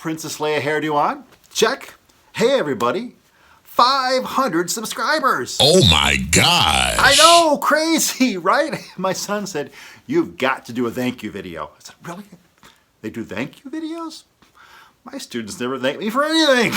Princess Leia hairdo on? Check. Hey everybody, 500 subscribers. Oh my gosh. I know, crazy, right? My son said, you've got to do a thank you video. I said, really? They do thank you videos? My students never thank me for anything.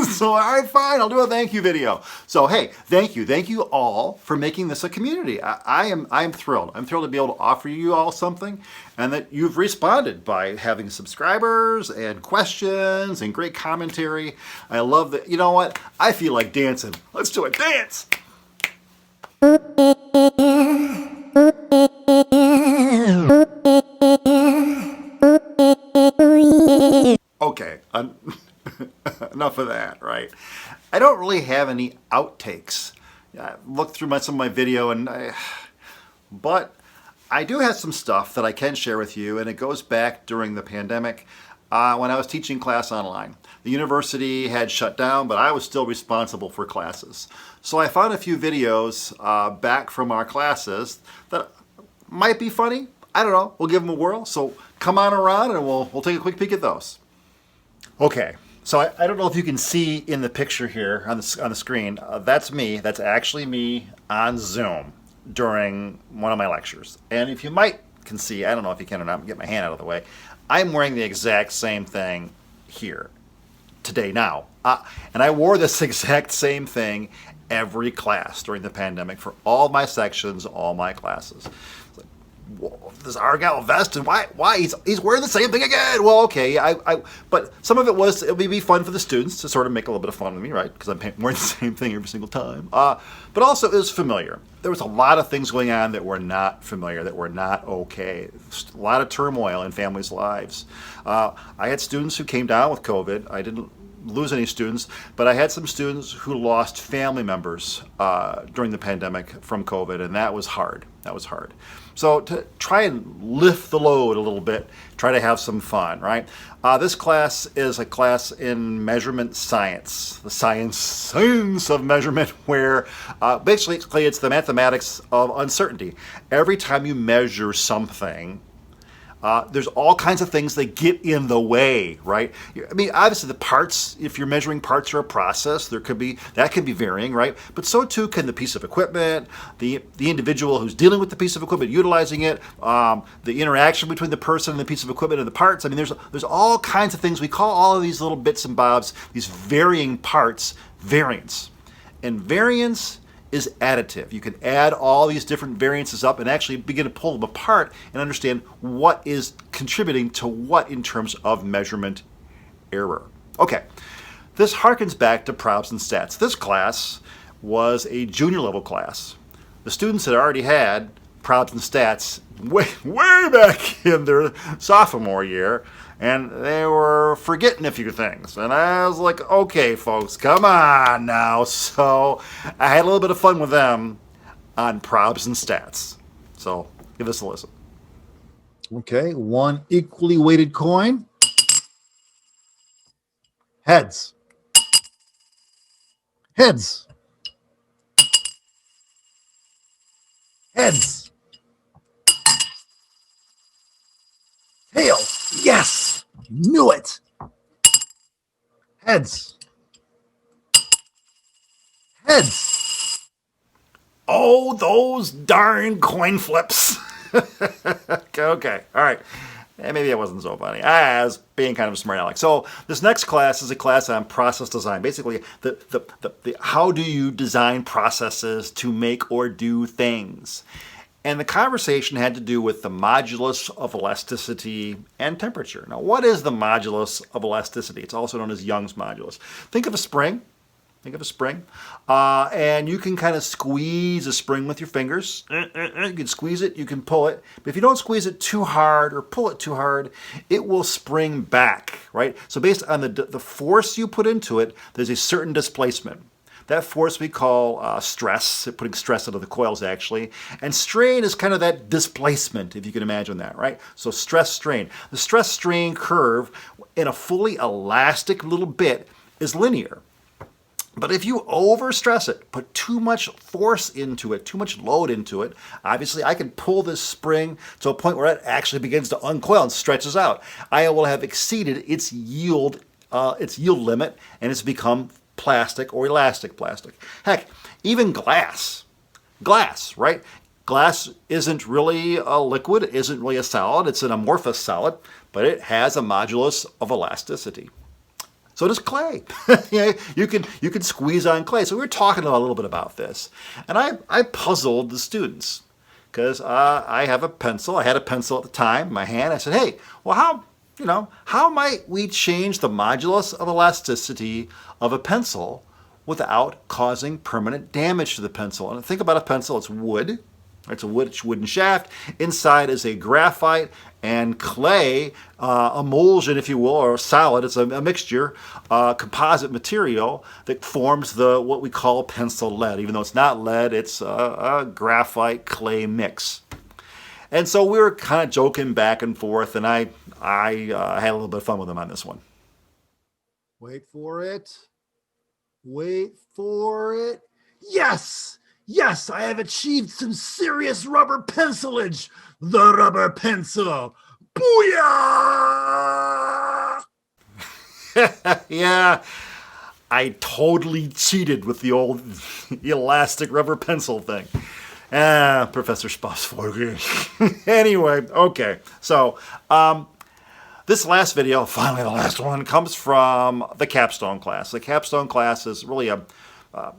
So, all right, fine, I'll do a thank you video. So, hey, thank you. Thank you all for making this a community. I am thrilled. I'm thrilled to be able to offer you all something and that you've responded by having subscribers and questions and great commentary. I love that. You know what? I feel like dancing. Let's do a dance. Okay, enough of that, right? I don't really have any outtakes. I looked through some of my video, but I do have some stuff that I can share with you, and it goes back during the pandemic when I was teaching class online. The university had shut down, but I was still responsible for classes. So I found a few videos back from our classes that might be funny. I don't know. We'll give them a whirl. So come on around, and we'll take a quick peek at those. Okay, so I don't know if you can see in the picture here on the screen, that's me. That's actually me on Zoom during one of my lectures. And if you can see, I don't know if you can or not, get my hand out of the way, I'm wearing the exact same thing here today now. And I wore this exact same thing every class during the pandemic for all my sections, all my classes. This Argyle vest, and why he's wearing the same thing again? Well, okay, but some of it would be fun for the students to sort of make a little bit of fun of me, right? Because I'm wearing the same thing every single time. But also it was familiar. There was a lot of things going on that were not familiar, that were not okay. A lot of turmoil in families' lives. I had students who came down with COVID. I didn't lose any students, but I had some students who lost family members during the pandemic from COVID, and that was hard. That was hard. So to try and lift the load a little bit, try to have some fun, right? This class is a class in measurement science, the science of measurement, where basically it's the mathematics of uncertainty. Every time you measure something, there's all kinds of things that get in the way, right? I mean, obviously the parts, if you're measuring parts or a process, that can be varying, right? But so too can the piece of equipment, the individual who's dealing with the piece of equipment, utilizing it, the interaction between the person and the piece of equipment and the parts. I mean, there's all kinds of things. We call all of these little bits and bobs, these varying parts, variance. And variance is additive. You can add all these different variances up and actually begin to pull them apart and understand what is contributing to what in terms of measurement error. Okay, this harkens back to probs and stats. This class was a junior level class. The students had already had probs and stats way back in their sophomore year, and they were forgetting a few things. And I was like, okay, folks, come on now. So I had a little bit of fun with them on probs and stats. So give us a listen. Okay, one equally weighted coin. Heads. Heads. Heads. Tail. Yes. Knew it. Heads. Heads. Oh, those darn coin flips. Okay, all right. Maybe that wasn't so funny. I was being kind of a smart aleck. So this next class is a class on process design. Basically, the how do you design processes to make or do things. And the conversation had to do with the modulus of elasticity and temperature. Now, what is the modulus of elasticity? It's also known as Young's modulus. Think of a spring. And you can kind of squeeze a spring with your fingers. You can squeeze it, you can pull it. But if you don't squeeze it too hard or pull it too hard, it will spring back, right? So based on the force you put into it, there's a certain displacement. That force we call stress, putting stress into the coils actually. And strain is kind of that displacement, if you can imagine that, right? So stress, strain. The stress strain curve in a fully elastic little bit is linear. But if you overstress it, put too much force into it, too much load into it, obviously I can pull this spring to a point where it actually begins to uncoil and stretches out. I will have exceeded its yield its yield limit and it's become plastic or elastic plastic. Heck, even glass, right? Glass isn't really a liquid, it isn't really a solid, it's an amorphous solid, but it has a modulus of elasticity. So does clay. You can squeeze on clay. So we were talking a little bit about this. And I puzzled the students because I have a pencil. I had a pencil at the time in my hand. I said, hey, well, how might we change the modulus of elasticity of a pencil without causing permanent damage to the pencil? And think about a pencil, it's wood. It's a wooden shaft. Inside is a graphite and clay emulsion, if you will, or solid. It's a mixture, composite material that forms what we call pencil lead. Even though it's not lead, it's a graphite clay mix. And so we were kind of joking back and forth, and I had a little bit of fun with them on this one. Wait for it. Wait for it. Yes! Yes, I have achieved some serious rubber pencilage. The rubber pencil. Booyah! Yeah, I totally cheated with the old elastic rubber pencil thing. Professor Spossvorg. Anyway, okay. So, this last video, finally the last one, comes from the capstone class. The capstone class is really a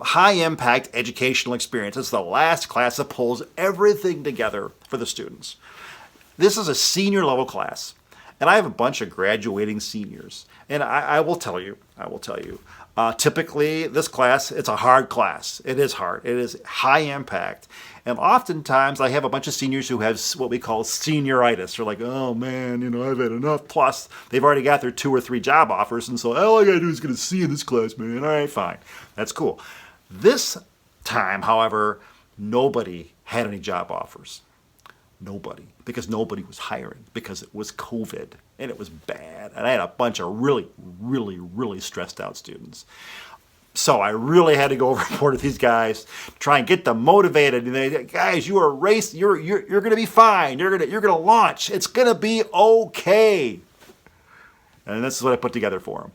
high-impact educational experience. It's the last class that pulls everything together for the students. This is a senior level class, and I have a bunch of graduating seniors. And I will tell you, typically this class, it's a hard class. It is hard. It is high impact. And oftentimes I have a bunch of seniors who have what we call senioritis. They're like, oh man, I've had enough. Plus, they've already got their 2 or 3 job offers. And so all I gotta do is get a C in this class, man. All right, fine. That's cool. This time, however, nobody had any job offers. Nobody. Because nobody was hiring. Because it was COVID. And it was bad. And I had a bunch of really, really, really stressed out students. So I really had to go overboard with these guys, try and get them motivated. And they, guys, you are racing. You're going to be fine. You're going to launch. It's going to be okay. And this is what I put together for them.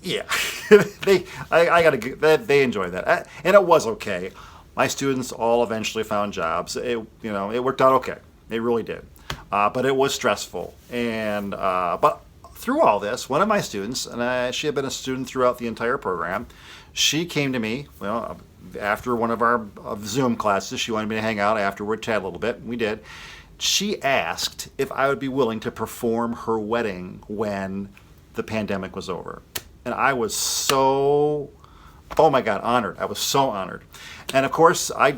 Yeah, they enjoyed that, and it was okay. My students all eventually found jobs. It worked out okay. It really did, but it was stressful. And but through all this, one of my students, and she had been a student throughout the entire program, she came to me. Well, after one of our Zoom classes, she wanted me to hang out afterward, chat a little bit. And we did. She asked if I would be willing to perform her wedding when the pandemic was over. And I was so, oh my God, honored. I was so honored. And of course, I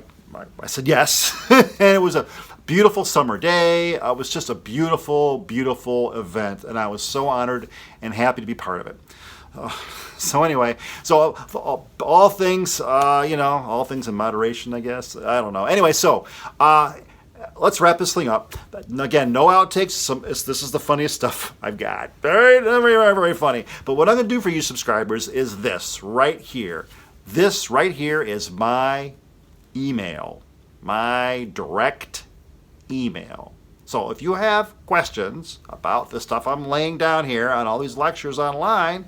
said yes. And it was a beautiful summer day. It was just a beautiful, beautiful event. And I was so honored and happy to be part of it. So anyway, all things, all things in moderation, I guess. I don't know. Anyway, so let's wrap this thing up. Again, no outtakes. This is the funniest stuff I've got. Very, very, very funny. But what I'm going to do for you subscribers is this right here. This right here is my email, my direct email. So if you have questions about the stuff I'm laying down here on all these lectures online,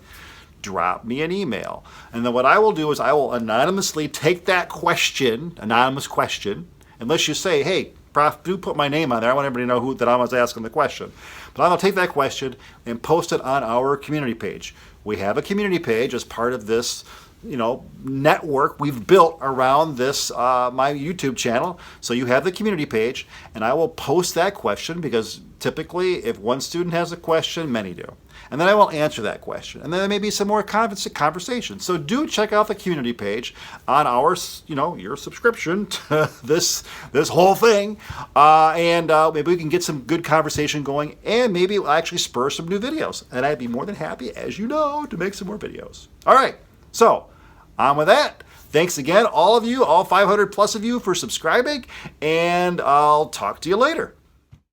drop me an email. And then what I will do is I will anonymously take that question, anonymous question, unless you say, hey, Prof, do put my name on there. I want everybody to know that I was asking the question. But I'm going to take that question and post it on our community page. We have a community page as part of this network we've built around this my YouTube channel. So you have the community page, and I will post that question, because typically if one student has a question, many do. And then I will answer that question. And then there may be some more conversation. So do check out the community page on our, your subscription to this whole thing. And maybe we can get some good conversation going, and maybe it will actually spur some new videos. And I'd be more than happy, as you know, to make some more videos. All right. So on with that. Thanks again, all of you, all 500 plus of you, for subscribing. And I'll talk to you later.